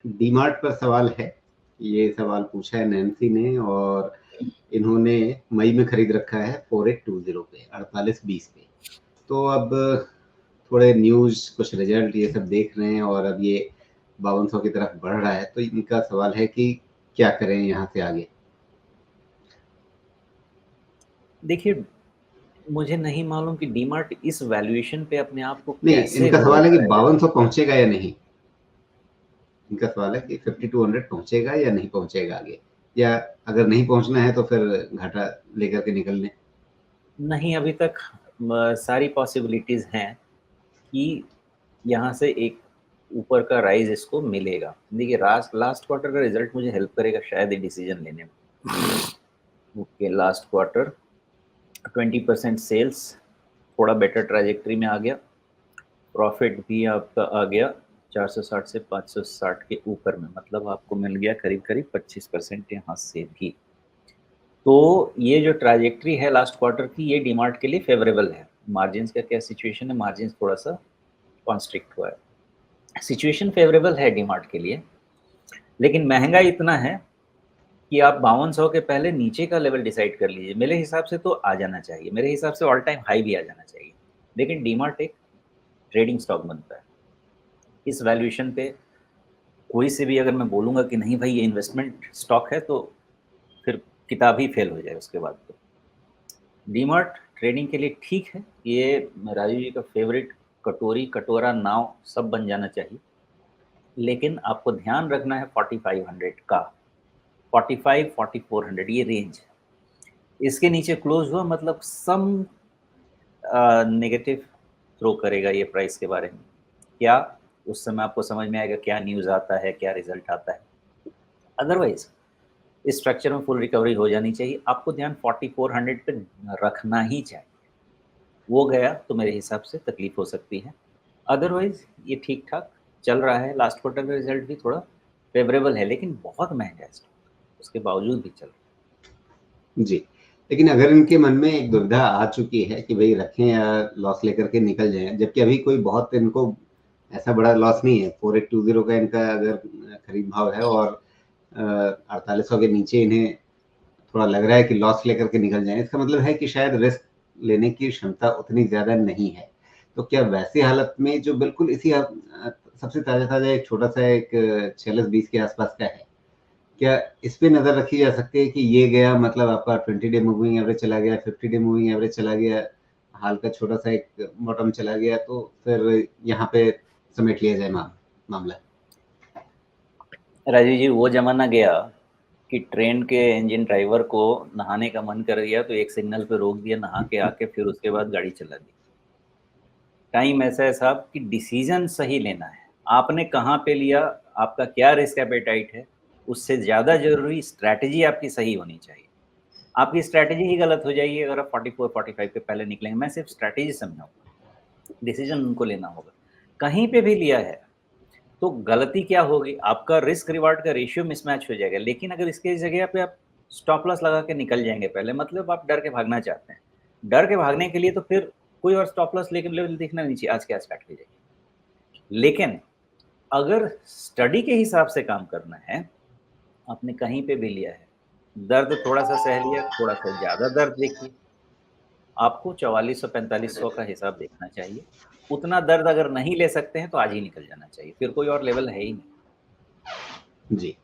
डीमार्ट पर सवाल है। ये सवाल पूछा है नैन्सी ने और इन्होंने मई में खरीद रखा है 4820 पे 4820 पे। तो अब थोड़े न्यूज़ कुछ रिजल्ट ये सब देख रहे हैं और अब ये 5200 की तरफ बढ़ रहा है, तो इनका सवाल है कि क्या करें यहाँ से आगे? देखिए, मुझे नहीं मालूम कि डीमार्ट इस वैल्यूएशन पे अपने आप को नहीं, कैसे इनका होल्ड सवाल है कि करेगा। 5200 पहुँचेगा या नहीं? इनका सवाल है कि 5200 पहुँचेगा या नहीं पहुँचेगा आगे? या अगर नहीं पहुँचना है तो फिर घाटा लेकर के निकल लें? नहीं, अभी तक सारी पॉसिबिलिटीज़ हैं कि यहाँ से एक ऊपर का राइज़ इसको मिलेगा। देखिए, लास्ट क्वार्टर का रिज़ल्ट मुझे हेल्प करेगा शायद ये डिसीज़न लेने में। ओके, लास्ट क्वार्टर 20% सेल्स, थोड़ा बेटर ट्रैजेक्टरी में आ गया। प्रॉफिट भी आपका आ गया 460 से 560 के ऊपर में, मतलब आपको मिल गया करीब-करीब 25% यहाँ से भी। तो ये जो ट्रैजेक्टरी है लास्ट क्वार्टर की, ये डीमार्ट के लिए फ़ेवरेबल है। मार्जिन्स का क्या सिचुएशन है, मार्जिन्स थोड़ा-सा कॉन्स्ट्रिक्ट हुआ है। सिचुएशन फ़ेवरेबल है डीमार्ट के लिए, लेकिन महँगा इतना है कि आप 5200 के पहले नीचे का लेवल डिसाइड कर लीजिए। मेरे हिसाब से तो आ जाना चाहिए, मेरे हिसाब से ऑल टाइम हाई भी आ जाना चाहिए। लेकिन डीमार्ट एक ट्रेडिंग स्टॉक बनता है। इस वैल्यूएशन पे कोई से भी अगर मैं बोलूँगा कि नहीं भाई ये इन्वेस्टमेंट स्टॉक है, तो फिर किताब ही फेल हो जाए उसके बाद तो। डीमार्ट ट्रेडिंग के लिए ठीक है, ये राजीव जी का फ़ेवरेट कटोरी, कटोरा, नाव सब बन जाना चाहिए। लेकिन आपको ध्यान रखना है 4500 का, 45-4400 ये रेंज। इसके नीचे क्लोज़ हुआ मतलब सम नेगेटिव थ्रो करेगा ये प्राइस के बारे में। क्या? उस समय आपको समझ में आएगा क्या न्यूज़ आता है, क्या रिज़ल्ट आता है। अदरवाइज़ इस स्ट्रक्चर में फुल रिकवरी हो जानी चाहिए। आपको ध्यान 4400 पे रखना ही चाहिए। वो गया तो मेरे हिसाब से तकलीफ़ हो सकती है। अदरवाइज़ ये ठीक-ठाक चल रहा है। लास्ट क्वार्टर का रिज़ल्ट भी थोड़ा फ़ेवरेबल है, लेकिन बहुत महँगा है स्टॉक, उसके बावजूद भी चल रहा है। जी, लेकिन अगर इनके मन में एक दुविधा आ चुकी है कि भई रखें या लॉस लेकर के निकल जाएँ, जबकि अभी कोई बहुत इनको ऐसा बड़ा लॉस नहीं है, 4820 का इनका अगर खरीद भाव है और 4800 के नीचे इन्हें थोड़ा लग रहा है कि लॉस लेकर के निकल जाएँ, इसका मतलब है कि शायद रिस्क लेने की क्षमता उतनी ज़्यादा नहीं है। तो क्या वैसी हालत में जो बिल्कुल इसी सबसे ताज़ा-ताज़ा एक छोटा-सा एक 46-20 के आस-पास का है, क्या इस पे नज़र रखी जा सकती है कि ये गया मतलब आपका 20 डे मूविंग एवरेज चला गया, 50 डे मूविंग एवरेज चला गया, हाल का छोटा-सा एक बॉटम चला गया, तो फिर यहाँ पे समेट लिया जाए मामला? राजीव जी, वो ज़माना गया कि ट्रेन के इंजन ड्राइवर को नहाने का मन कर गया तो एक सिग्नल पे रोक दिया, नहा के आके फिर उसके बाद गाड़ी चला दी। टाइम ऐसा है साहब कि डिसीज़न सही लेना है। आपने कहाँ पे लिया, आपका क्या रिस्क एपेटाइट है, उससे ज़्यादा ज़रूरी स्ट्रैटेजी आपकी सही होनी चाहिए। आपकी स्ट्रैटेजी ही गलत हो जाएगी अगर आप 44-45 के पहले निकलेंगे। मैं सिर्फ स्ट्रैटेजी समझाऊँगा, डिसीज़न उनको लेना होगा। कहीं पे भी लिया है तो गलती क्या होगी, आपका रिस्क रिवार्ड का रेशियो मिसमैच हो जाएगा। लेकिन अगर इसके जगह पे आप स्टॉप लॉस लगा के निकल जाएँगे पहले, मतलब आप डर के भागना चाहते हैं। डर के भागने के लिए तो फिर कोई और स्टॉप लॉस लेके लेवल देखना नहीं चाहिए, आज क्या स्टार्ट हो जाएगी। लेकिन अगर स्टडी के हिसाब से काम करना है, आपने कहीं पे भी लिया है, दर्द थोड़ा-सा सह लिया, थोड़ा-सा ज़्यादा दर्द देखिए, आपको 4400-4500 का हिसाब देखना चाहिए। उतना दर्द अगर नहीं ले सकते हैं, तो आज ही निकल जाना चाहिए, फिर कोई और लेवल है ही नहीं। जी।